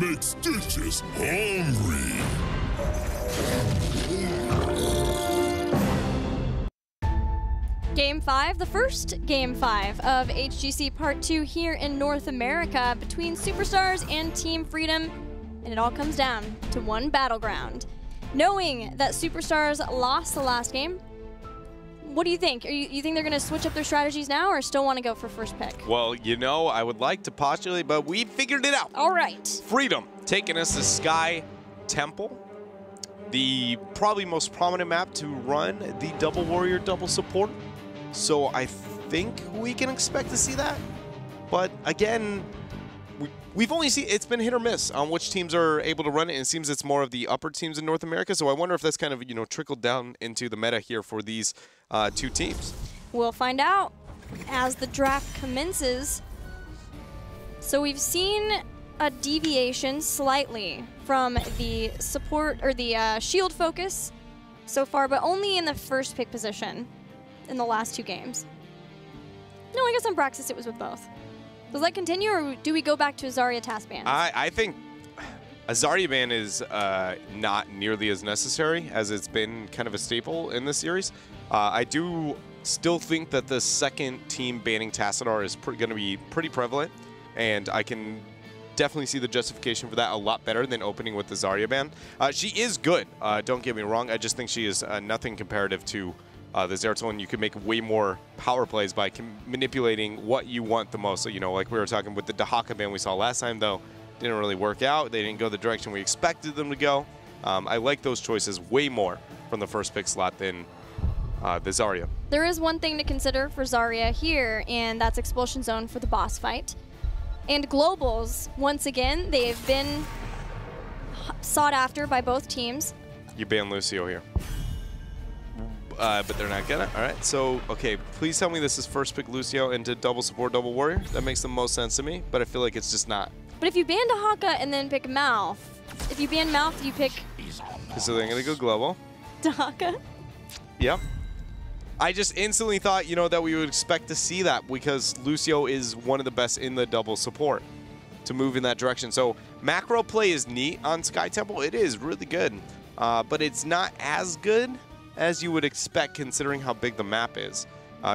makes dishes hungry. Game 5, the first Game 5 of HGC Part 2 here in North America between Superstars and Team Freedom, and it all comes down to one battleground. Knowing that Superstars lost the last game, what do you think? You think they're going to switch up their strategies now or still want to go for first pick? Well, you know, I would like to postulate, but we figured it out. All right. Freedom taking us to Sky Temple, the probably most prominent map to run the double warrior, double support. So I think we can expect to see that. But again, we've only seen, it's been hit or miss on which teams are able to run it, and it seems it's more of the upper teams in North America. So I wonder if that's kind of, you know, trickled down into the meta here for these two teams. We'll find out as the draft commences. So we've seen a deviation slightly from the support or the shield focus so far, but only in the first pick position in the last two games. No, I guess on Braxis it was with both. Does that continue, or do we go back to a Zarya task ban? I think a Zarya ban is not nearly as necessary as it's been kind of a staple in this series. I do still think that the second team banning Tassadar is going to be pretty prevalent, and I can definitely see the justification for that a lot better than opening with the Zarya ban. She is good, don't get me wrong. I just think she is nothing comparative to the Zeratul. You can make way more power plays by manipulating what you want the most. So, you know, like we were talking with the Dahaka ban we saw last time, though, didn't really work out. They didn't go the direction we expected them to go. I like those choices way more from the first pick slot than the Zarya. There is one thing to consider for Zarya here, and that's Expulsion Zone for the boss fight. And Globals, once again, they've been sought after by both teams. You ban Lucio here. But they're not gonna. All right, so, okay, please tell me this is first pick Lucio into double support, double warrior. That makes the most sense to me, but I feel like it's just not. But if you ban Dahaka and then pick Mouth, if you ban Mouth, you pick... So they're gonna go global. Dahaka? Yep. I just instantly thought, you know, that we would expect to see that because Lucio is one of the best in the double support to move in that direction. So macro play is neat on Sky Temple. It is really good, but it's not as good as you would expect considering how big the map is.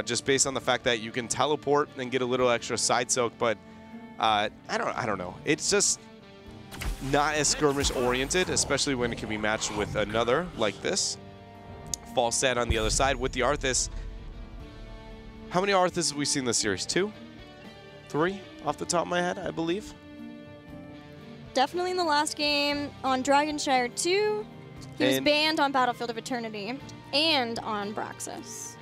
Just based on the fact that you can teleport and get a little extra side soak, but I don't know. It's just not as skirmish oriented, especially when it can be matched with another like this. False set on the other side with the Arthas. How many Arthas have we seen this series? 2? 3 off the top of my head, I believe. Definitely in the last game on Dragonshire 2. He was banned on Battlefield of Eternity and on Braxis.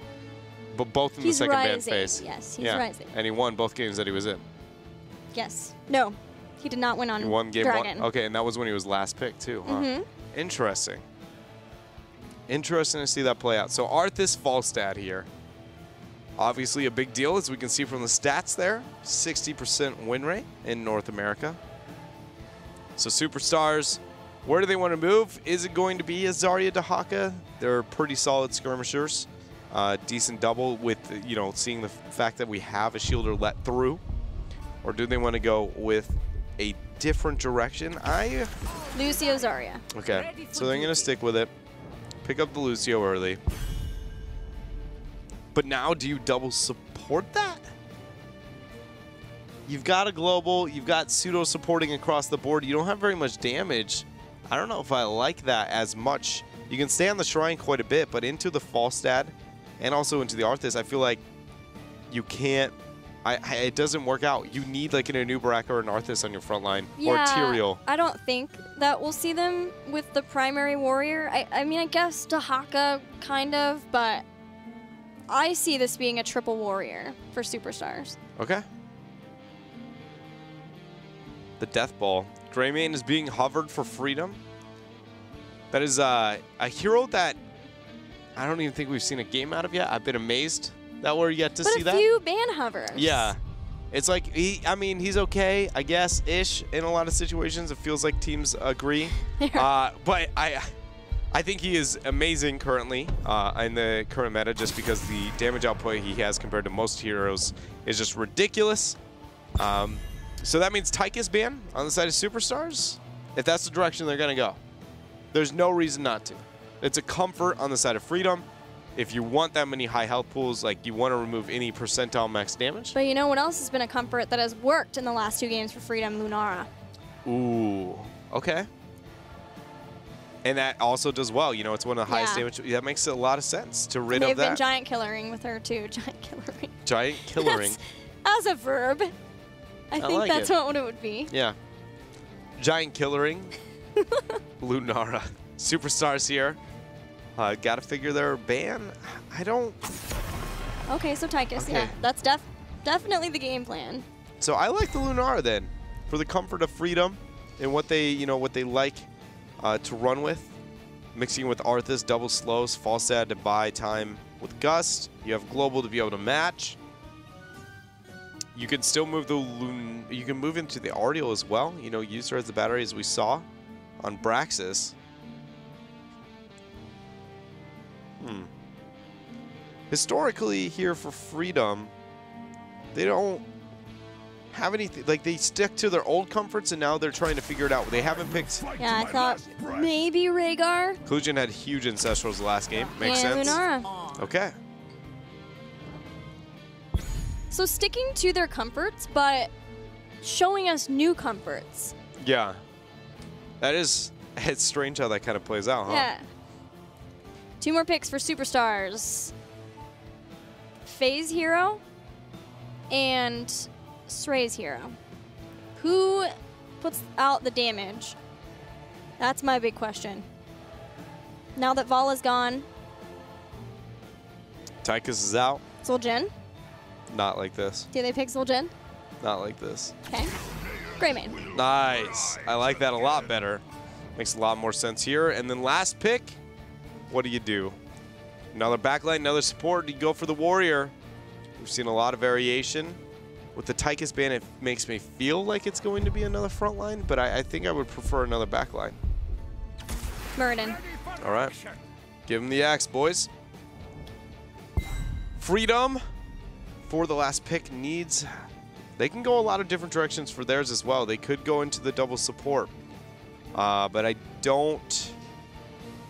But both in the second ban phase. Yes, he's rising. And he won both games that he was in. Yes. No, he did not win on he won game Dragon. 1. Okay, and that was when he was last picked too, huh? Interesting. Interesting to see that play out. So Arthas Falstad here. Obviously a big deal, as we can see from the stats there. 60% win rate in North America. So Superstars, where do they want to move? Is it going to be a Zarya Dahaka? They're pretty solid skirmishers. Decent double with, you know, seeing the fact that we have a shielder let through. Or do they want to go with a different direction? Lucio Zarya. Okay, so they're going to stick with it. Pick up the Lucio early. But now, do you double support that? You've got a global, you've got pseudo supporting across the board. You don't have very much damage. I don't know if I like that as much. You can stay on the Shrine quite a bit, but into the Falstad and also into the Arthas, I feel like you can't, it doesn't work out. You need like an Anubarak or an Arthas on your front line, or Tyrael. I don't think that we'll see them with the primary warrior. I mean, I guess Dahaka kind of, but I see this being a triple warrior for Superstars. Okay. The Death Ball. Greymane is being hovered for freedom. That is a hero that I don't even think we've seen a game out of yet. I've been amazed that we're yet to see that. But a few ban hovers. Yeah. It's like, I mean, he's okay, I guess, ish, in a lot of situations. It feels like teams agree. But I think he is amazing currently in the current meta, just because the damage output he has compared to most heroes is just ridiculous. So that means Tychus ban on the side of Superstars? If that's the direction they're going to go. There's no reason not to. It's a comfort on the side of Freedom. If you want that many high health pools, like you want to remove any percentile max damage. But you know what else has been a comfort that has worked in the last 2 games for Freedom? Lunara. Ooh, okay. And that also does well. You know, it's one of the highest damage. That makes a lot of sense to rid of that. They've been giant killering with her too. Giant killering. Giant killering. As a verb. I think like that's what it would be. Yeah. Giant killering. Lunara. Superstars here. Gotta figure their ban. I don't. Okay, so Tychus, Okay. yeah, that's definitely the game plan. So I like the Lunara then, for the comfort of Freedom and what they, what they like to run with. Mixing with Arthas, double slows, Falstad to buy time with Gust. You have Global to be able to match. You can still move the you can move into the Artial as well. Use her as the battery as we saw on Braxis. Historically here for Freedom, they don't have anything, like they stick to their old comforts and now they're trying to figure it out. They haven't picked. Yeah, I thought maybe Rhaegar. Klujan had huge Ancestrals the last game. Makes and sense. Lunara. Okay. So sticking to their comforts, but showing us new comforts. Yeah. It's strange how that kind of plays out, huh? Yeah. 2 more picks for Superstars. Faye's hero and Sray's hero. Who puts out the damage? That's my big question. Now that Vala's gone. Tychus is out. Zul'jin. Not like this. Do they pick Zul'jin? Not like this. Okay. Greymane. Nice. I like that a lot better. Makes a lot more sense here. And then last pick, what do? Another backline, another support. You go for the Warrior. We've seen a lot of variation. With the Tychus ban, it makes me feel like it's going to be another front line, but I think I would prefer another backline. Muradin. All right. Give him the axe, boys. Freedom for the last pick needs. They can go a lot of different directions for theirs as well. They could go into the double support. But I don't.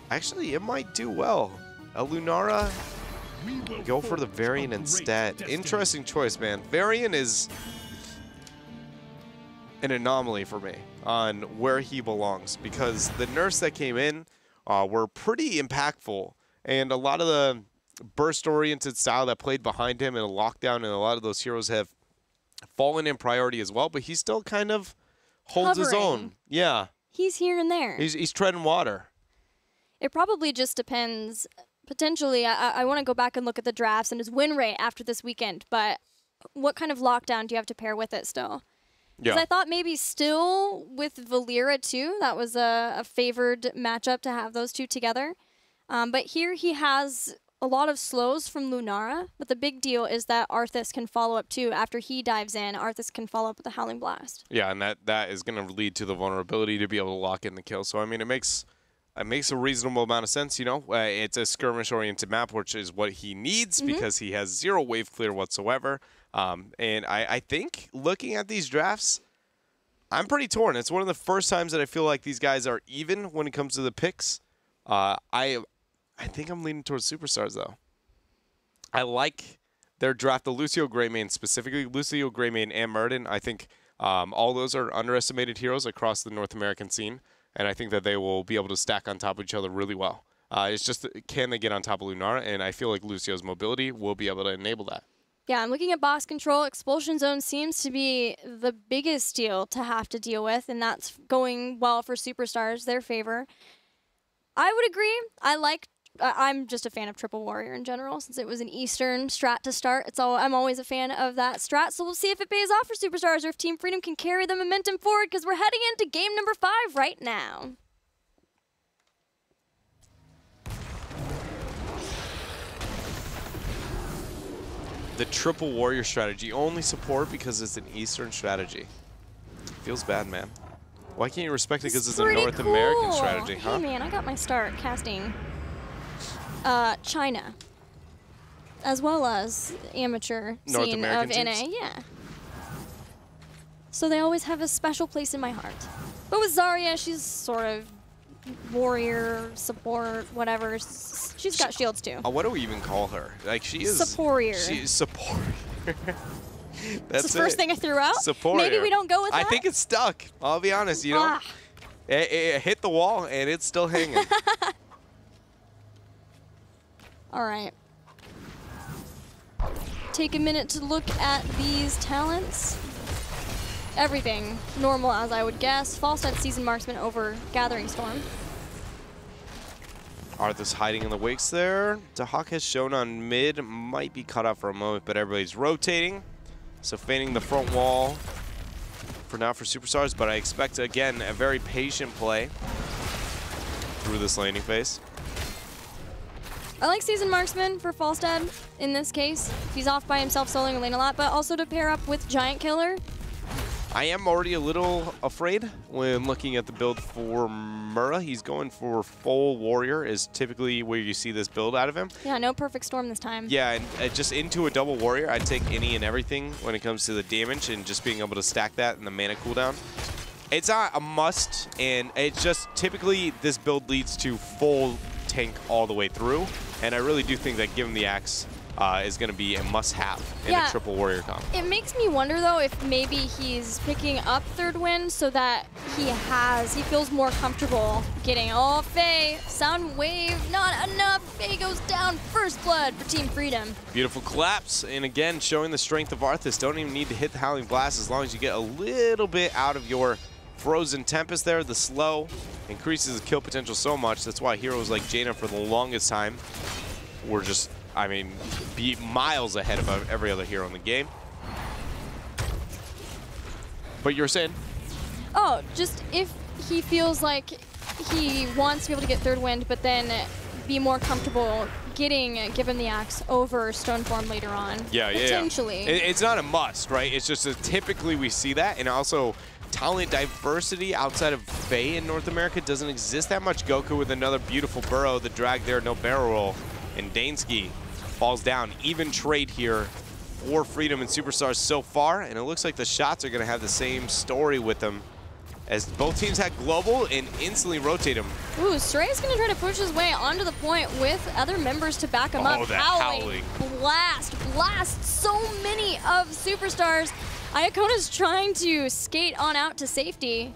Actually, it might do well. Lunara, go for the Varian instead. Interesting choice, man. Varian is an anomaly for me on where he belongs because the nerfs that came in were pretty impactful. And a lot of the burst-oriented style that played behind him in a lockdown and a lot of those heroes have fallen in priority as well, but he still kind of holds his own. Yeah. He's here and there. He's treading water. It probably just depends. Potentially, I want to go back and look at the drafts and his win rate after this weekend, but what kind of lockdown do you have to pair with it still? Because I thought maybe still with Valera too, that was a favored matchup to have those two together. But here he has a lot of slows from Lunara, but the big deal is that Arthas can follow up too. After he dives in, Arthas can follow up with a Howling Blast. Yeah, and that is going to lead to the vulnerability to be able to lock in the kill. So, I mean, it makes a reasonable amount of sense, It's a skirmish-oriented map, which is what he needs because he has 0 wave clear whatsoever. And I think looking at these drafts, I'm pretty torn. It's one of the first times that I feel like these guys are even when it comes to the picks. I think I'm leaning towards Superstars, though. I like their draft, the Lucio Greymane, specifically Lucio Greymane and Muradin. I think all those are underestimated heroes across the North American scene, and I think that they will be able to stack on top of each other really well. It's just, can they get on top of Lunara? And I feel like Lucio's mobility will be able to enable that. Yeah, I'm looking at box control. Expulsion Zone seems to be the biggest deal to have to deal with, and that's going well for Superstars, their favor. I would agree. I'm just a fan of Triple Warrior in general, since it was an Eastern strat to start. I'm always a fan of that strat, so we'll see if it pays off for Superstars or if Team Freedom can carry the momentum forward, because we're heading into game number 5 right now. The Triple Warrior strategy, only support because it's an Eastern strategy. Feels bad, man. Why can't you respect it because it's a North American strategy, huh? Hey, man, I got my start casting China, as well as amateur North scene American of NA, teams? yeah. so they always have a special place in my heart. But with Zarya, she's sort of warrior, support, whatever. She's got shields too. What do we even call her? Like, she is... Supporter. She is supporter. That's the first thing I threw out. Supporter. Maybe we don't go with that. I think it's stuck. I'll be honest, you know. It hit the wall, and it's still hanging. All right. Take a minute to look at these talents. Everything normal, as I would guess. Falstad Seasoned Marksman over Gathering Storm. Arthur's hiding in the wicks there. Dahak has shown on mid. Might be cut off for a moment, but everybody's rotating. So feigning the front wall for now for Superstars, but I expect, again, a very patient play through this landing phase. I like Seasoned Marksman for Falstad in this case. He's off by himself soloing a lane a lot, but also to pair up with Giant Killer. I am already a little afraid when looking at the build for Mura. He's going for full warrior is typically where you see this build out of him. Yeah, no perfect storm this time. Yeah, and just into a double warrior, I'd take any and everything when it comes to the damage and just being able to stack that and the mana cooldown. It's not a must, and it's just typically this build leads to full tank all the way through, and I really do think that given the axe is going to be a must-have in a triple warrior comp. It makes me wonder, though, if maybe he's picking up third wind so that he feels more comfortable getting, oh, Faye, sound wave, not enough. Faye goes down, first blood for Team Freedom. Beautiful collapse, and again, showing the strength of Arthas. Don't even need to hit the Howling Blast as long as you get a little bit out of your Frozen Tempest there. The slow increases the kill potential so much. That's why heroes like Jaina for the longest time were just, I mean, be miles ahead of every other hero in the game. But you were saying? Oh, just if he feels like he wants to be able to get third wind, but then be more comfortable given the axe over Stoneform later on. Yeah, potentially. Yeah. It's not a must, right? It's just that typically we see that, and also talent diversity outside of Faye in North America doesn't exist that much. Goku with another beautiful burrow, the drag there, no barrel roll, and Dansky falls down. Even trade here for Freedom and Superstars so far, and it looks like the shots are going to have the same story with them as both teams had global and instantly rotate him. Ooh, Stray's going to try to push his way onto the point with other members to back him up. Oh, that howling. Blast so many of Superstars. Iakona's trying to skate on out to safety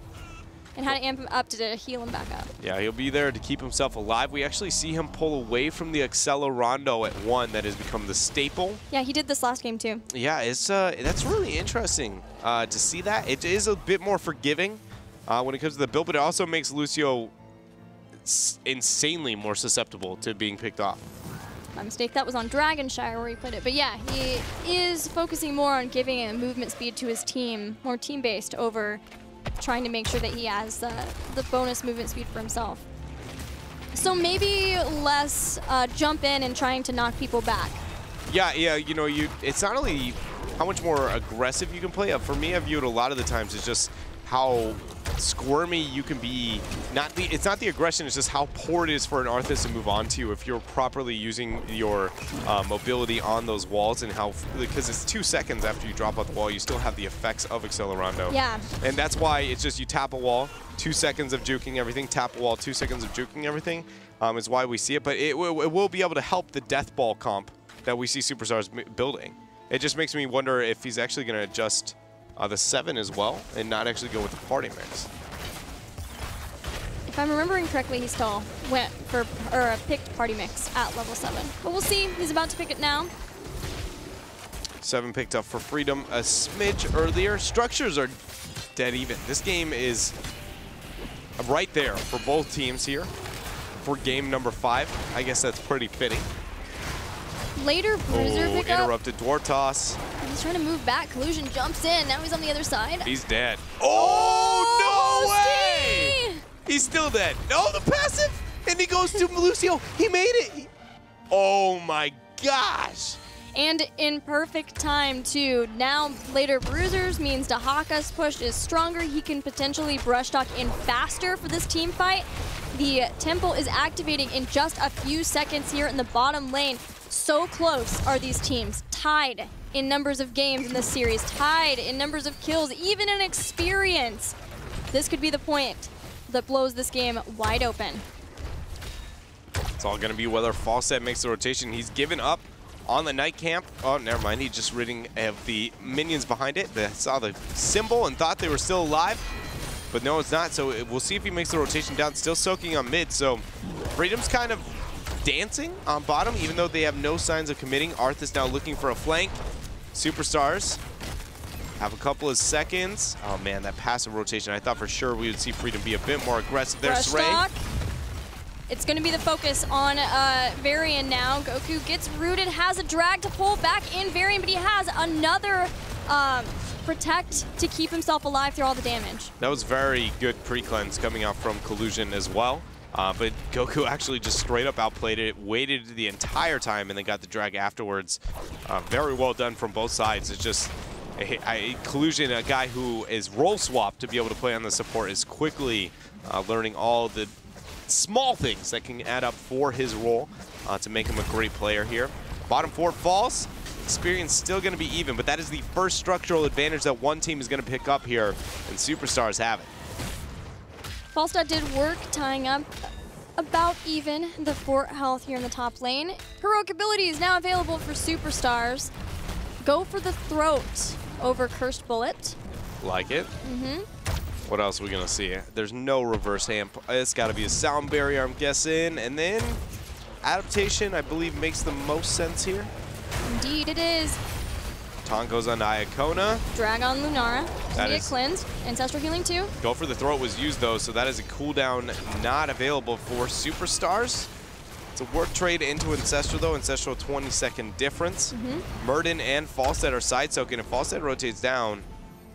and had to amp him up to heal him back up. Yeah, he'll be there to keep himself alive. We actually see him pull away from the Accelerando at 1 that has become the staple. Yeah, he did this last game too. Yeah, it's that's really interesting to see that. It is a bit more forgiving when it comes to the build, but it also makes Lucio insanely more susceptible to being picked off. My mistake, that was on Dragonshire where he put it. But yeah, he is focusing more on giving a movement speed to his team, more team-based over trying to make sure that he has the bonus movement speed for himself. So maybe less jump in and trying to knock people back. Yeah, you know, it's not only how much more aggressive you can play. For me, I view it a lot of the times as just how squirmy you can be. It's not the aggression, it's just how poor it is for an Arthas to move on to you if you're properly using your mobility on those walls, and how, because it's 2 seconds after you drop off the wall, you still have the effects of Accelerando. Yeah. And that's why it's just you tap a wall, 2 seconds of juking everything, tap a wall, 2 seconds of juking everything, is why we see it. But it will be able to help the Death Ball comp that we see Superstars building. It just makes me wonder if he's actually going to adjust the 7 as well, and not actually go with the party mix. If I'm remembering correctly, he still went for, or picked party mix at level 7. But we'll see. He's about to pick it now. 7 picked up for Freedom a smidge earlier. Structures are dead even. This game is right there for both teams here for game number 5. I guess that's pretty fitting. Later Bruiser pickup. Interrupted Dwarf Toss. He's trying to move back. Collusion jumps in. Now he's on the other side. He's dead. Oh, no way! Steve! He's still dead. No, the passive! And he goes to Lucio. He made it. Oh my gosh. And in perfect time, too. Now, later Bruisers means Dahaka's push is stronger. He can potentially brush talk in faster for this team fight. The temple is activating in just a few seconds here in the bottom lane. So close are these teams, tied in numbers of games in this series, tied in numbers of kills, even in experience. This could be the point that blows this game wide open. It's all going to be whether Falstad makes the rotation. He's given up on the night camp. Oh, never mind. He's just ridding of the minions behind it. They saw the symbol and thought they were still alive, but no, it's not. So we'll see if he makes the rotation down. Still soaking on mid. So Freedom's kind of dancing on bottom, even though they have no signs of committing. Arth is now looking for a flank. Superstars have a couple of seconds. Oh man, that passive rotation. I thought for sure we would see Freedom be a bit more aggressive. There's Ray. It's going to be the focus on Varian now. Goku gets rooted, has a drag to pull back in Varian, but he has another protect to keep himself alive through all the damage. That was very good pre-cleanse coming out from Collusion as well. But Goku actually just straight up outplayed it, waited the entire time, and then got the drag afterwards. Very well done from both sides. It's just Collusion, a guy who is role swapped to be able to play on the support, is quickly learning all the small things that can add up for his role to make him a great player here. Bottom four falls. Experience still going to be even, but that is the first structural advantage that one team is going to pick up here, and Superstars have it. Falstad did work tying up about even the fort health here in the top lane. Heroic ability is now available for Superstars. Go for the throat over Cursed Bullet. Like it. What else are we going to see? There's no reverse amp. It's got to be a sound barrier, I'm guessing. And then adaptation, I believe, makes the most sense here. Indeed it is. Taunt goes on Iacona. Drag on Lunara. That get is cleansed. Ancestral healing too. Go for the throat was used though, so that is a cooldown not available for Superstars. It's a work trade into Ancestral though. Ancestral 20-second difference. Murden and Falstad are side soaking. If Falstad rotates down,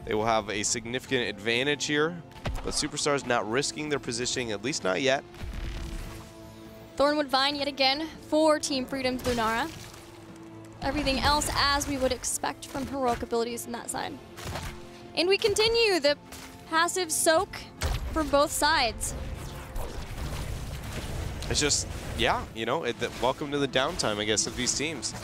they will have a significant advantage here. But Superstars not risking their positioning, at least not yet. Thornwood Vine yet again for Team Freedom's Lunara. Everything else as we would expect from heroic abilities on that side. And we continue the passive soak from both sides. It's just, yeah, you know, welcome to the downtime, I guess, of these teams.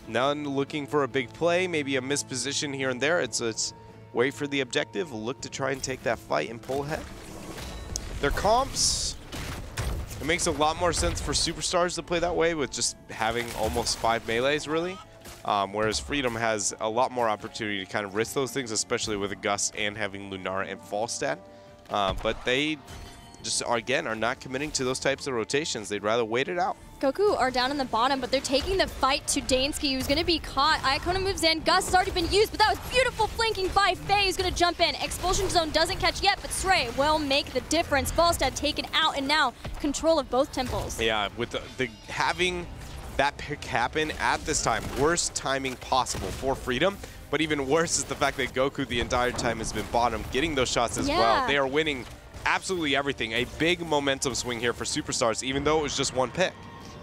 None looking for a big play, maybe a misposition here and there. It's wait for the objective, look to try and take that fight and pull ahead. Their comps, it makes a lot more sense for Superstars to play that way with just having almost 5 melees, really. Whereas Freedom has a lot more opportunity to kind of risk those things, especially with a Gust and having Lunara and Falstad. But they just, again, are not committing to those types of rotations. They'd rather wait it out. Goku are down in the bottom, but they're taking the fight to Dansky, who's going to be caught. Iacona moves in. Gust has already been used, but that was beautiful flanking by Faye, who's going to jump in. Expulsion Zone doesn't catch yet, but Stray will make the difference. Falstad taken out, and now control of both temples. Yeah, with the having that pick happen at this time, worst timing possible for Freedom. But even worse is the fact that Goku the entire time has been bottom, getting those shots as well. They are winning absolutely everything. A big momentum swing here for Superstars, even though it was just one pick.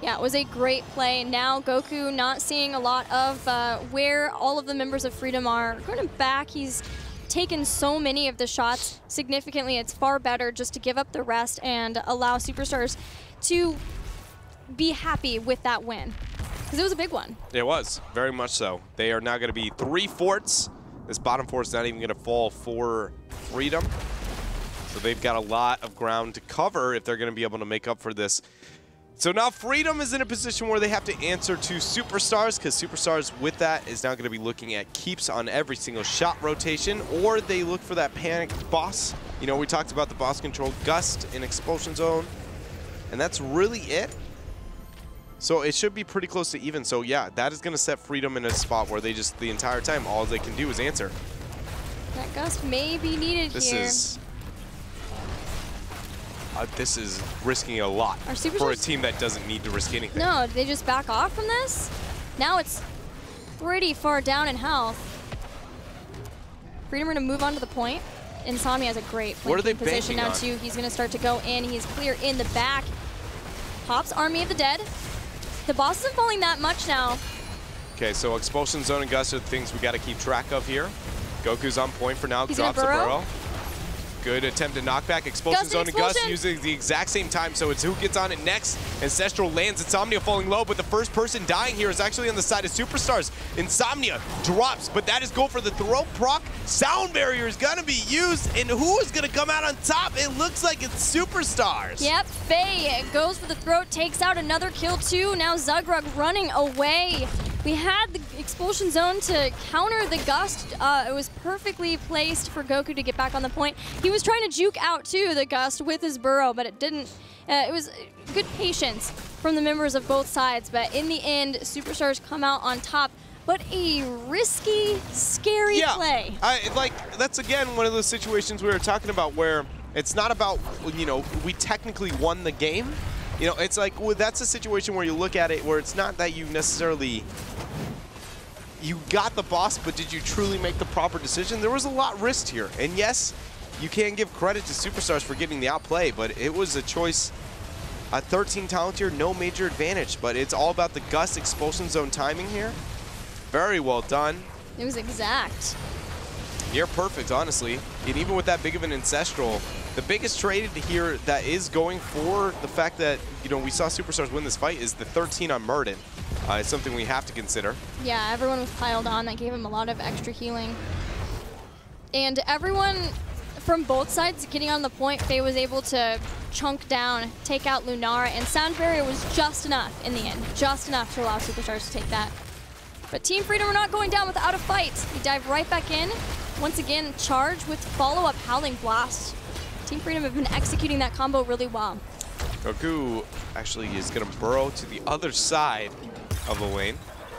Yeah, it was a great play. Now Goku not seeing a lot of where all of the members of Freedom are. Going back, he's taken so many of the shots significantly. It's far better just to give up the rest and allow Superstars to be happy with that win. Because it was a big one. It was, very much so. They are now going to be 3 forts. This bottom fort's not even going to fall for Freedom. So they've got a lot of ground to cover if they're going to be able to make up for this. So now Freedom is in a position where they have to answer to Superstars, because Superstars with that is now going to be looking at keeps on every single shot rotation, or they look for that panicked boss. You know, we talked about the boss controlled Gust in Expulsion Zone, and that's really it. So it should be pretty close to even. So yeah, that is going to set Freedom in a spot where they just, the entire time, all they can do is answer. That Gust may be needed here. This is risking a lot for a team that doesn't need to risk anything. No, they just back off from this? Now it's pretty far down in health. Freedom are going to move on to the point. Insomnia has a great position now too. He's going to start to go in. He's clear in the back. Pops Army of the Dead. The boss isn't falling that much now. Okay, so Expulsion Zone and Gust are the things we got to keep track of here. Goku's on point for now. He's drops a burrow. Good attempt to knockback. Expulsion Gust zone and Gus expulsion. using the exact same time, so it's who gets on it next. Ancestral lands. Insomnia falling low, but the first person dying here is actually on the side of Superstars. Insomnia drops, but that is go for the throw proc. Sound barrier is going to be used, and who is going to come out on top? It looks like it's Superstars. Yep, Faye goes for the throat, takes out another kill too. Now Zugrug running away. We had the expulsion zone to counter the Gust. It was perfectly placed for Goku to get back on the point. He was trying to juke out too the Gust with his burrow, but it didn't. It was good patience from the members of both sides, but in the end, Superstars come out on top. But a risky, scary play. That's again one of those situations we were talking about where it's not about, we technically won the game. It's like, well, that's a situation where you look at it where it's not that you necessarily, you got the boss, but did you truly make the proper decision? There was a lot risked here. And yes, you can give credit to Superstars for getting the outplay, but it was a choice. A 13 talent here, no major advantage, but it's all about the Gust expulsion zone timing here. Very well done. It was exact. Near perfect, honestly. And even with that big of an Ancestral, the biggest trade here that is going for the fact that, we saw Superstars win this fight is the 13 on Murden. It's something we have to consider. Yeah, everyone was piled on. That gave him a lot of extra healing. And everyone from both sides getting on the point, Faye was able to chunk down, take out Lunara, and Sound Barrier was just enough in the end. Just enough to allow Superstars to take that. But Team Freedom are not going down without a fight. They dive right back in. Once again, charge with follow-up Howling Blast. Team Freedom have been executing that combo really well. Goku actually is going to burrow to the other side of the lane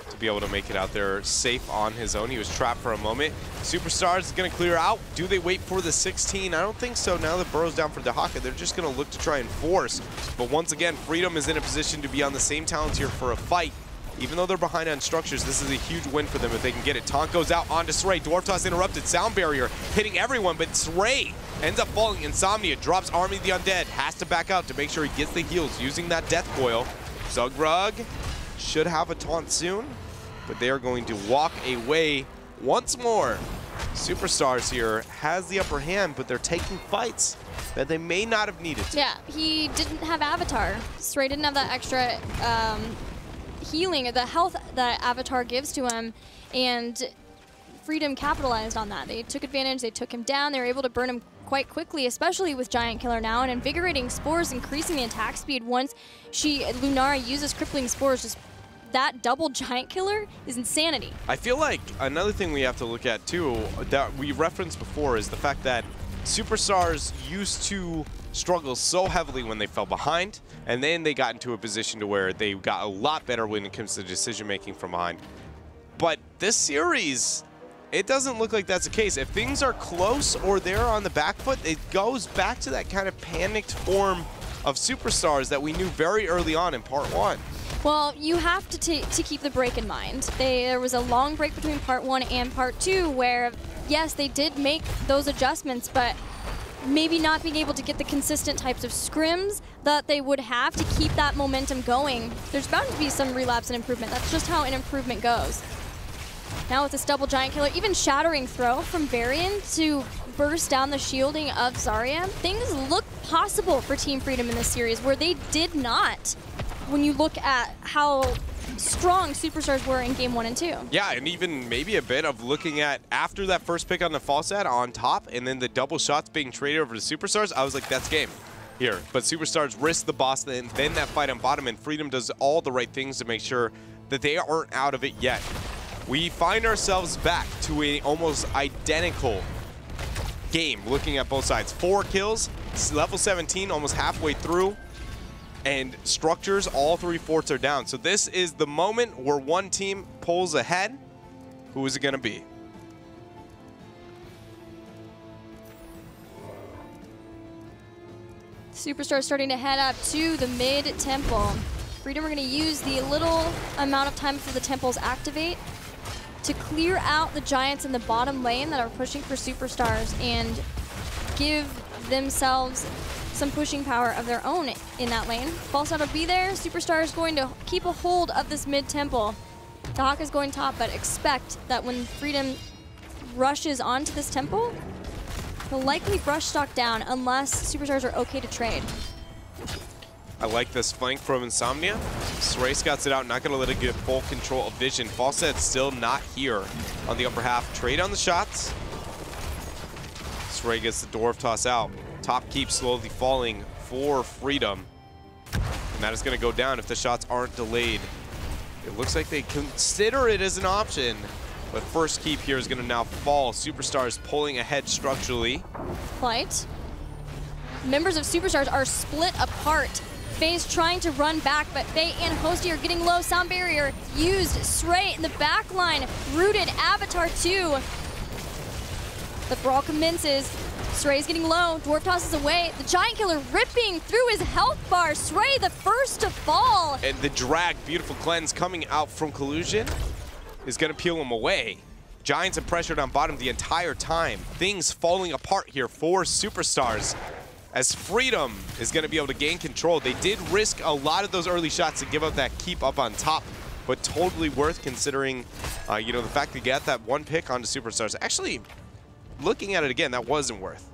to be able to make it out there safe on his own. He was trapped for a moment. Superstars is going to clear out. Do they wait for the 16? I don't think so. Now that burrow's down for Dahaka, they're just going to look to try and force. But once again, Freedom is in a position to be on the same talent here for a fight. Even though they're behind on structures, this is a huge win for them if they can get it. Taunt goes out onto Sray. Dwarf Toss interrupted. Sound Barrier hitting everyone, but Sray ends up falling. Insomnia drops Army of the Undead. Has to back out to make sure he gets the heals using that Death Coil. Zugrug should have a taunt soon, but they are going to walk away once more. Superstars here has the upper hand, but they're taking fights that they may not have needed to. Yeah, he didn't have Avatar. Sray didn't have that extra healing, the health that Avatar gives to him, and Freedom capitalized on that. They took advantage, they took him down, they were able to burn him quite quickly, especially with Giant Killer now, and Invigorating Spores increasing the attack speed once Lunara uses Crippling Spores. Just that double Giant Killer is insanity. I feel like another thing we have to look at too, that we referenced before, is the fact that Superstars used to struggle so heavily when they fell behind, and then they got into a position to where they got a lot better when it comes to decision-making from behind. But this series, it doesn't look like that's the case. If things are close or they're on the back foot, it goes back to that kind of panicked form of Superstars that we knew very early on in Part 1. Well, you have to keep the break in mind. There was a long break between Part 1 and Part 2 where, yes, they did make those adjustments, but maybe not being able to get the consistent types of scrims that they would have to keep that momentum going. There's bound to be some relapse and improvement. That's just how an improvement goes. Now with this double Giant Killer, even Shattering Throw from Varian to burst down the shielding of Zarya, things look possible for Team Freedom in this series where they did not when you look at how strong Superstars were in Game 1 and 2. Yeah, and even maybe a bit of looking at after that first pick on the Falstad on top and then the double shots being traded over to Superstars, I was like, that's game here. But Superstars risk the boss, then that fight on bottom, and Freedom does all the right things to make sure that they aren't out of it yet. We find ourselves back to an almost identical game looking at both sides. 4 kills, level 17, almost halfway through. And structures, all 3 forts are down. So this is the moment where one team pulls ahead. Who is it going to be? Superstars starting to head up to the mid-temple. Freedom are going to use the little amount of time for the temples activate to clear out the Giants in the bottom lane that are pushing for Superstars and give themselves some pushing power of their own in that lane. Falstad will be there. Superstar is going to keep a hold of this mid-temple. Dahaka is going top, but expect that when Freedom rushes onto this temple, He'll likely brush stock down unless Superstars are okay to trade. I like this flank from Insomnia. Sray scouts it out, not going to let it get full control of vision. Falset's still not here on the upper half. Trade on the shots. Sray gets the Dwarf toss out. Top keeps slowly falling for Freedom. And that is going to go down if the shots aren't delayed. It looks like they consider it as an option. But first keep here is going to now fall. Superstars pulling ahead structurally. Flight. Members of Superstars are split apart. Faye's trying to run back, but Faye and Hosty are getting low. Sound barrier used. Sray in the back line. Rooted. Avatar 2. The brawl commences. Sray's getting low. Dwarf tosses away. The Giant Killer ripping through his health bar. Sray the first to fall. And the drag, beautiful cleanse coming out from Collusion is going to peel him away. Giants have pressured on bottom the entire time. Things falling apart here for Superstars, as Freedom is going to be able to gain control. They did risk a lot of those early shots to give up that keep up on top, but totally worth considering, you know, the fact they get that one pick onto Superstars. Actually, looking at it again, that wasn't worth.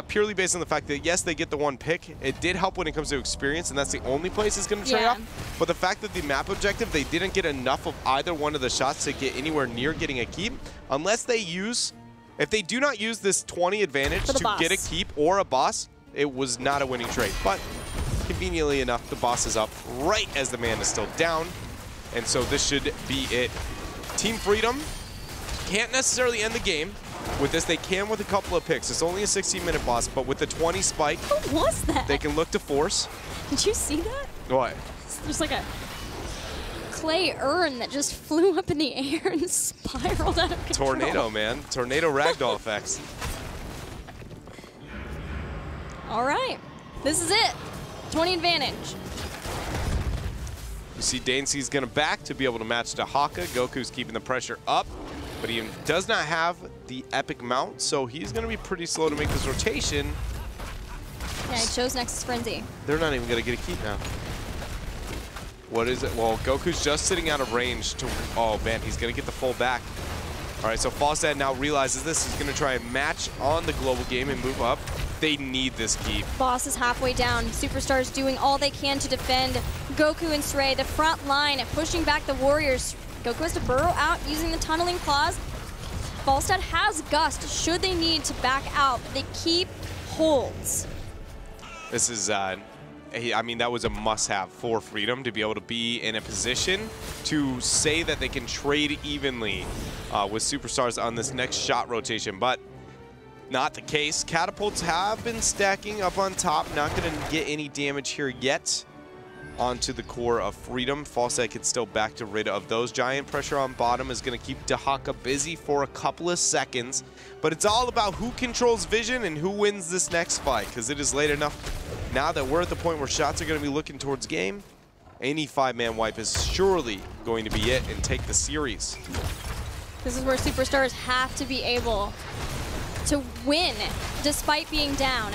Purely based on the fact that, yes, they get the one pick. It did help when it comes to experience, and that's the only place it's going to trade off. But the fact that the map objective, they didn't get enough of either one of the shots to get anywhere near getting a keep, unless they use, if they do not use this 20 advantage to get a keep or a boss, it was not a winning trade. But conveniently enough, the boss is up right as the man is still down. And so this should be it. Team Freedom can't necessarily end the game. With this, they can with a couple of picks. It's only a 16-minute boss, but with the 20 spike, what was that? They can look to force. Did you see that? What? There's like a clay urn that just flew up in the air and spiraled out of control. Tornado, man. Tornado ragdoll effects. All right, this is it. 20 advantage. You see Danesy's gonna back to be able to match to Haka. Goku's keeping the pressure up, but he does not have the epic mount, so he's gonna be pretty slow to make this rotation. Yeah, he chose Nexus Frenzy. They're not even gonna get a keep now. What is it? Well, Goku's just sitting out of range to, oh man, he's gonna get the full back. All right, so Falstad now realizes this. He's gonna try and match on the global game and move up. They need this keep. Boss is halfway down. Superstars doing all they can to defend. Goku and Sray, the front line, pushing back the Warriors. Goku has to burrow out using the tunneling claws. Falstad has Gust should they need to back out. The keep holds. This is, I mean, that was a must-have for Freedom to be able to be in a position to say that they can trade evenly with Superstars on this next shot rotation, but not the case. Catapults have been stacking up on top. Not going to get any damage here yet onto the core of Freedom. Falstad can still back to rid of those. Giant pressure on bottom is going to keep Dahaka busy for a couple of seconds, but it's all about who controls vision and who wins this next fight, because it is late enough now that we're at the point where shots are going to be looking towards game. Any 5-man wipe is surely going to be it and take the series. This is where Superstars have to be able to win despite being down.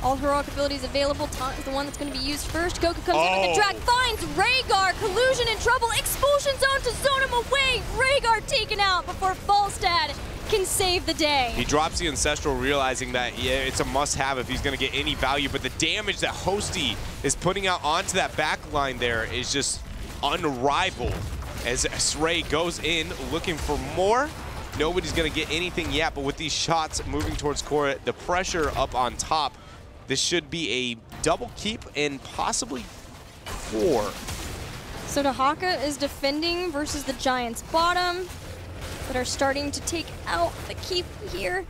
All heroic abilities available. Taunt is the one that's going to be used first. Goku comes in with the drag, finds Rhaegar. Collusion in trouble. Expulsion zone to zone him away. Rhaegar taken out before Falstad can save the day. He drops the Ancestral, realizing that it's a must-have if he's going to get any value, but the damage that Hosty is putting out onto that back line there is just unrivaled. As Sray goes in looking for more, nobody's going to get anything yet, but with these shots moving towards core, the pressure up on top, this should be a double keep and possibly 4. So Dahaka is defending versus the Giants bottom, but are starting to take out the keep here.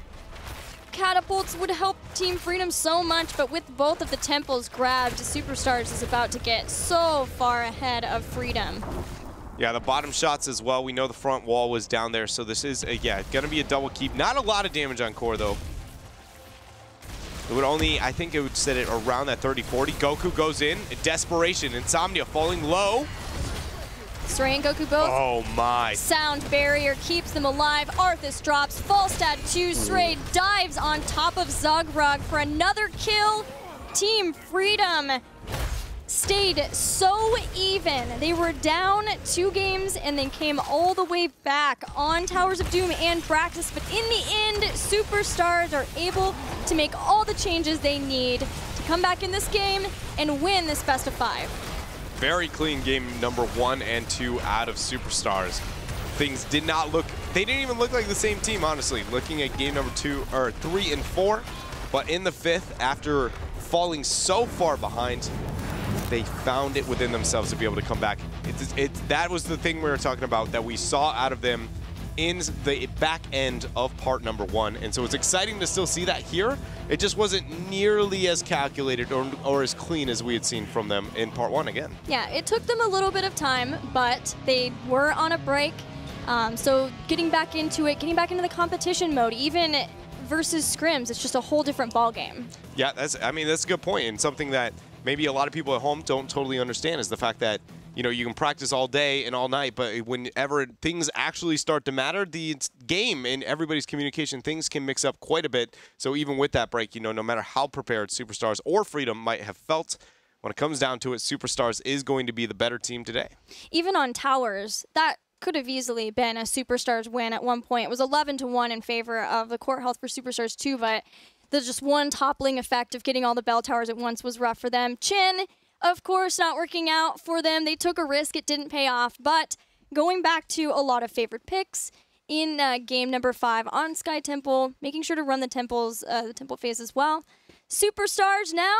Catapults would help Team Freedom so much, but with both of the temples grabbed, Superstars is about to get so far ahead of Freedom. Yeah, the bottom shots as well. We know the front wall was down there, so this is, yeah, going to be a double keep. Not a lot of damage on core, though. It would only, I think it would set it around that 30-40. Goku goes in. Desperation. Insomnia falling low. Sray and Goku both. Oh, my. Sound barrier keeps them alive. Arthas drops. Falstad 2. Sray dives on top of Zugrug for another kill. Team Freedom stayed so even. They were down 2 games and then came all the way back on Towers of Doom and Praxis. But in the end, Superstars are able to make all the changes they need to come back in this game and win this best of 5. Very clean game number 1 and 2 out of Superstars. Things did not look, they didn't even look like the same team, honestly. Looking at game number 3 and 4, but in the 5th, after falling so far behind, they found it within themselves to be able to come back. That was the thing we were talking about that we saw out of them in the back end of part number 1. And so it's exciting to still see that here. It just wasn't nearly as calculated or as clean as we had seen from them in part 1 again. Yeah, it took them a little bit of time, but they were on a break. So getting back into it, getting back into the competition mode, even versus scrims, it's just a whole different ball game. Yeah, that's a good point, and something that maybe a lot of people at home don't totally understand is the fact that, you know, you can practice all day and all night, but whenever things actually start to matter, the game and everybody's communication, things can mix up quite a bit. So even with that break, you know, no matter how prepared Superstars or Freedom might have felt, when it comes down to it, Superstars is going to be the better team today. Even on Towers, that could have easily been a Superstars win at one point. It was 11-1 in favor of the court health for Superstars too, but there's just one toppling effect of getting all the bell towers at once was rough for them. Chin, of course, not working out for them. They took a risk. It didn't pay off. But going back to a lot of favorite picks in game number 5 on Sky Temple, making sure to run the temples, the temple phase as well. Superstars now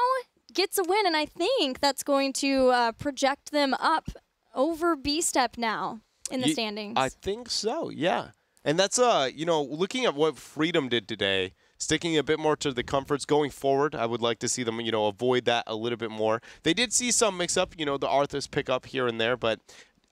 gets a win, and I think that's going to project them up over B-Step now in the standings. I think so, yeah. And that's, you know, looking at what Freedom did today, sticking a bit more to the comforts going forward, I would like to see them, you know, avoid that a little bit more. They did see some mix-up, you know, the Arthas pick up here and there, but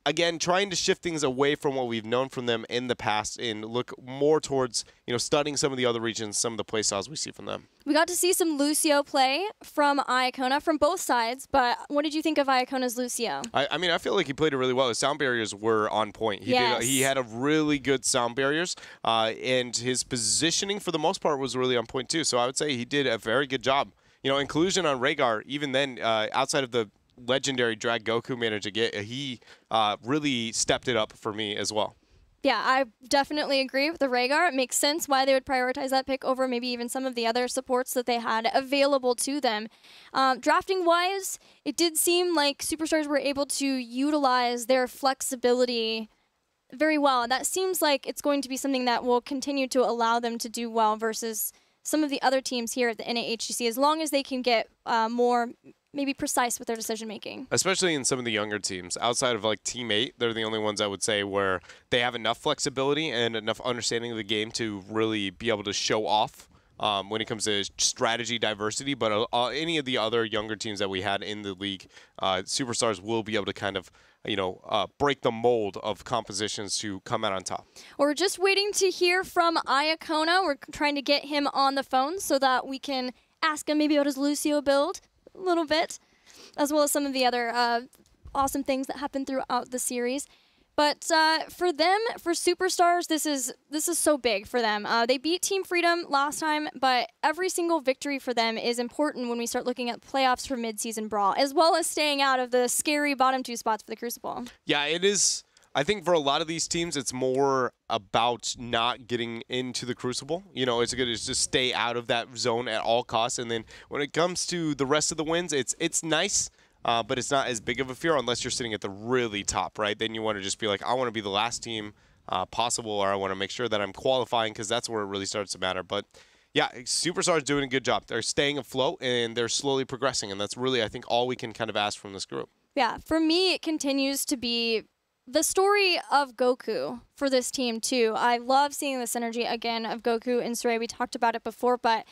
again, trying to shift things away from what we've known from them in the past and look more towards, you know, studying some of the other regions, some of the play styles we see from them. We got to see some Lucio play from Iacona from both sides, but what did you think of Iacona's Lucio? I mean, I feel like he played it really well. His sound barriers were on point. He had a really good sound barriers, and his positioning for the most part was really on point too. So I would say he did a very good job. You know, inclusion on Rhaegar, even then, outside of the legendary drag Goku managed to get, he really stepped it up for me as well. Yeah, I definitely agree with the Rhaegar. It makes sense why they would prioritize that pick over maybe even some of the other supports that they had available to them. Drafting-wise, it did seem like Superstars were able to utilize their flexibility very well, and that seems like it's going to be something that will continue to allow them to do well versus some of the other teams here at the NA-HGC, as long as they can get more maybe precise with their decision making. Especially in some of the younger teams. Outside of like Team 8, they're the only ones I would say where they have enough flexibility and enough understanding of the game to really be able to show off when it comes to strategy diversity. But any of the other younger teams that we had in the league, Superstars will be able to kind of, you know, break the mold of compositions to come out on top. We're just waiting to hear from Iacona. We're trying to get him on the phone so that we can ask him maybe about his Lucio build a little bit, as well as some of the other awesome things that happened throughout the series. But for them, for Superstars, this is so big for them. They beat Team Freedom last time, but every single victory for them is important when we start looking at playoffs for mid-season brawl, as well as staying out of the scary bottom 2 spots for the Crucible. Yeah, it is. I think for a lot of these teams, it's more about not getting into the Crucible. You know, it's good to just stay out of that zone at all costs. And then when it comes to the rest of the wins, it's nice, but it's not as big of a fear unless you're sitting at the really top, right? Then you want to just be like, I want to be the last team possible, or I want to make sure that I'm qualifying, because that's where it really starts to matter. But yeah, Superstars doing a good job. They're staying afloat, and they're slowly progressing. And that's really, I think, all we can kind of ask from this group. Yeah, for me, it continues to be the story of Goku for this team, too. I love seeing the synergy, again, of Goku and Saray. We talked about it before, but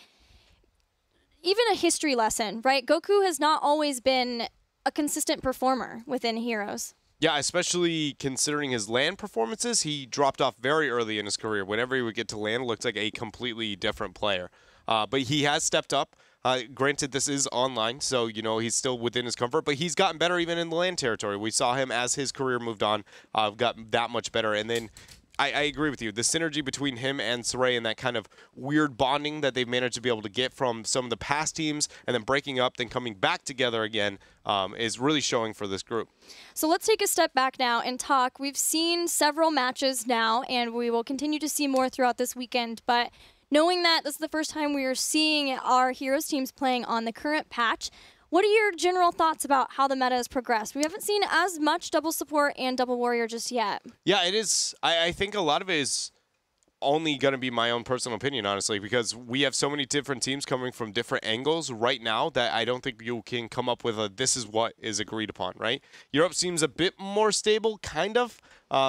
even a history lesson, right? Goku has not always been a consistent performer within Heroes. Yeah, especially considering his LAN performances. He dropped off very early in his career. Whenever he would get to LAN, it looked like a completely different player. But he has stepped up. Granted, this is online, so, you know, he's still within his comfort, but he's gotten better even in the LAN territory. We saw him as his career moved on, got that much better. And then I agree with you. The synergy between him and Saray and that kind of weird bonding that they've managed to be able to get from some of the past teams and then breaking up, then coming back together again is really showing for this group. So let's take a step back now and talk. We've seen several matches now, and we will continue to see more throughout this weekend. But knowing that this is the first time we are seeing our Heroes teams playing on the current patch, what are your general thoughts about how the meta has progressed? We haven't seen as much double support and double warrior just yet. Yeah, it is. I think a lot of it is only going to be my own personal opinion, honestly, because we have so many different teams coming from different angles right now that I don't think you can come up with a this is what is agreed upon, right? Europe seems a bit more stable, kind of,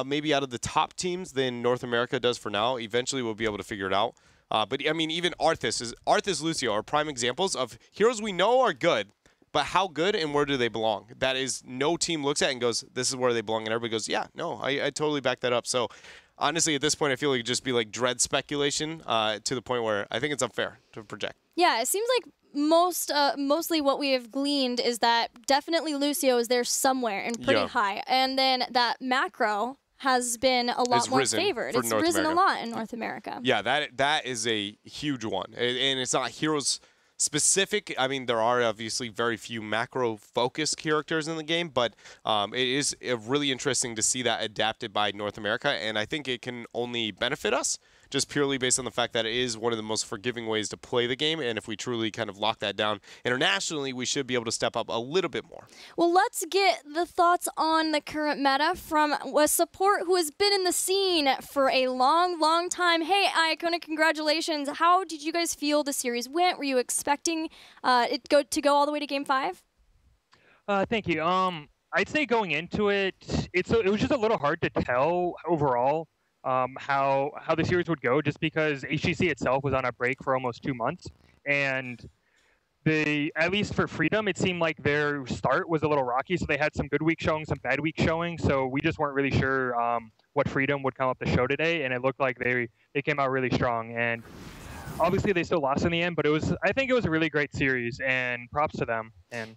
maybe out of the top teams than North America does for now. Eventually, we'll be able to figure it out. But, I mean, even Arthas, Lucio are prime examples of heroes we know are good, but how good and where do they belong? That is, no team looks at it and goes, this is where they belong. And everybody goes, yeah, no, I totally back that up. So, honestly, at this point, I feel like it'd just be like dread speculation to the point where I think it's unfair to project. Yeah, it seems like mostly what we have gleaned is that definitely Lucio is there somewhere and pretty high. And then that macro has been a lot more favored. It's risen a lot in North America. Yeah, that is a huge one. And it's not heroes specific. I mean, there are obviously very few macro-focused characters in the game, but it is really interesting to see that adapted by North America, and I think it can only benefit us just purely based on the fact that it is one of the most forgiving ways to play the game, and if we truly kind of lock that down internationally, we should be able to step up a little bit more. Well, let's get the thoughts on the current meta from a support who has been in the scene for a long, long time. Hey, Iacona, congratulations. How did you guys feel the series went? Were you expecting it to go all the way to Game 5? Thank you. I'd say going into it, it was just a little hard to tell overall how the series would go, just because HGC itself was on a break for almost 2 months, and at least for Freedom, it seemed like their start was a little rocky, so they had some good weeks showing, some bad weeks showing, so we just weren't really sure what Freedom would come up to show today, and it looked like they came out really strong, and obviously they still lost in the end, but I think it was a really great series, and props to them. And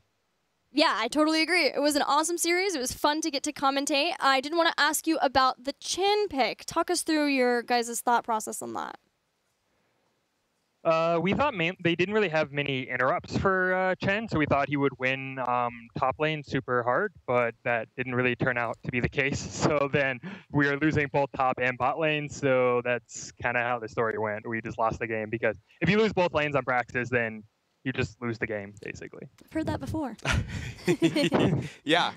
yeah, I totally agree. It was an awesome series. It was fun to get to commentate. I did want to ask you about the Chen pick. Talk us through your guys' thought process on that. We thought they didn't really have many interrupts for Chen, so we thought he would win top lane super hard, but that didn't really turn out to be the case. So then we are losing both top and bot lanes, so that's kind of how the story went. We just lost the game, because if you lose both lanes on Braxis, then you just lose the game, basically. I've heard that before. Yeah.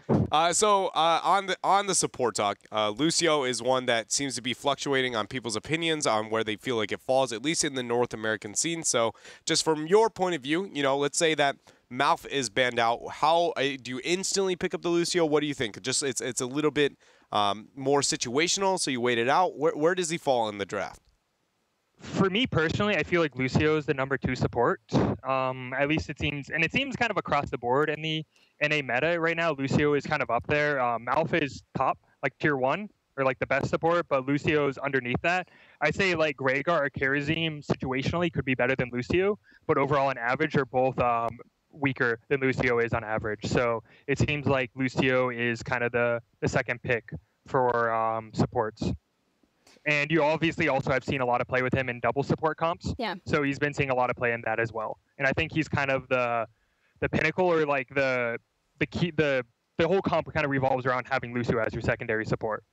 So on the support talk, Lucio is one that seems to be fluctuating on people's opinions on where they feel like it falls, at least in the North American scene. So just from your point of view, let's say that Mouth is banned out. How do you instantly pick up the Lucio? What do you think? Just it's a little bit more situational, so you wait it out. Where does he fall in the draft? For me personally, I feel like Lucio is the #2 support. At least it seems, and it seems kind of across the board in the NA meta right now. Lucio is kind of up there. Malph is top, like tier 1, or like the best support, but Lucio's underneath that. I'd say like Rhaegar or Karazim situationally could be better than Lucio, but overall on average are both weaker than Lucio is on average. So it seems like Lucio is kind of the second pick for supports. And you obviously also have seen a lot of play with him in double support comps. Yeah. So he's been seeing a lot of play in that as well. And I think he's kind of the pinnacle, or like the key, the whole comp kind of revolves around having Lucio as your secondary support.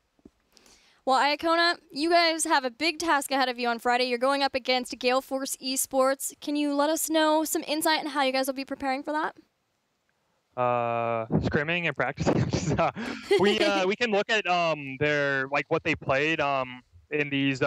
Well, Iacona, you guys have a big task ahead of you on Friday. You're going up against Gale Force Esports. Can you let us know some insight on how you guys will be preparing for that? Scrimming and practicing. We can look at their what they played in these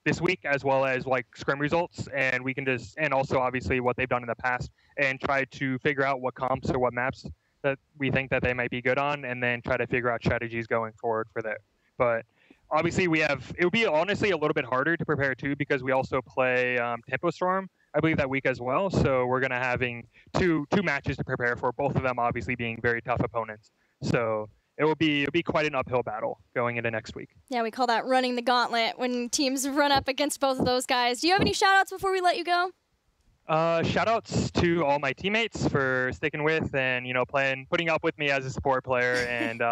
this week, as well as scrim results, and we can and also obviously what they've done in the past, and try to figure out what comps or what maps that we think that they might be good on, and then try to figure out strategies going forward for that. But obviously it would be honestly a little bit harder to prepare too, because we also play Tempo Storm, I believe, that week as well. So we're gonna having two matches to prepare for, both of them obviously being very tough opponents. So it'll be quite an uphill battle going into next week. Yeah, we call that running the gauntlet when teams run up against both of those guys. Do you have any shout-outs before we let you go? Shout-outs to all my teammates for sticking with and putting up with me as a support player, and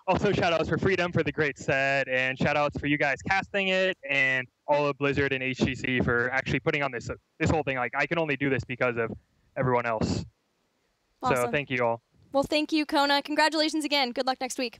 Also, shout outs for Freedom for the great set, and shout outs for you guys casting it, and all of Blizzard and HGC for actually putting on this whole thing. Like, I can only do this because of everyone else. Awesome. So thank you all. Well, thank you, Kona. Congratulations again. Good luck next week.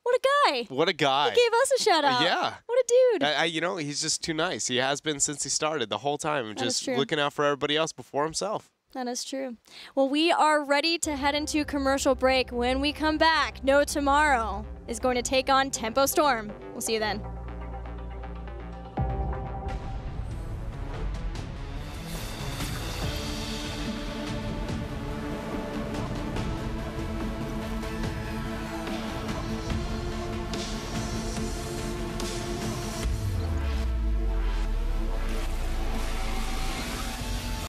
What a guy. What a guy. He gave us a shout out. Yeah. What a dude. You know, he's just too nice. He has been since he started the whole time, That just is true. looking out for everybody else before himself. That is true. Well, we are ready to head into commercial break. When we come back, No Tomorrow is going to take on Tempo Storm. We'll see you then.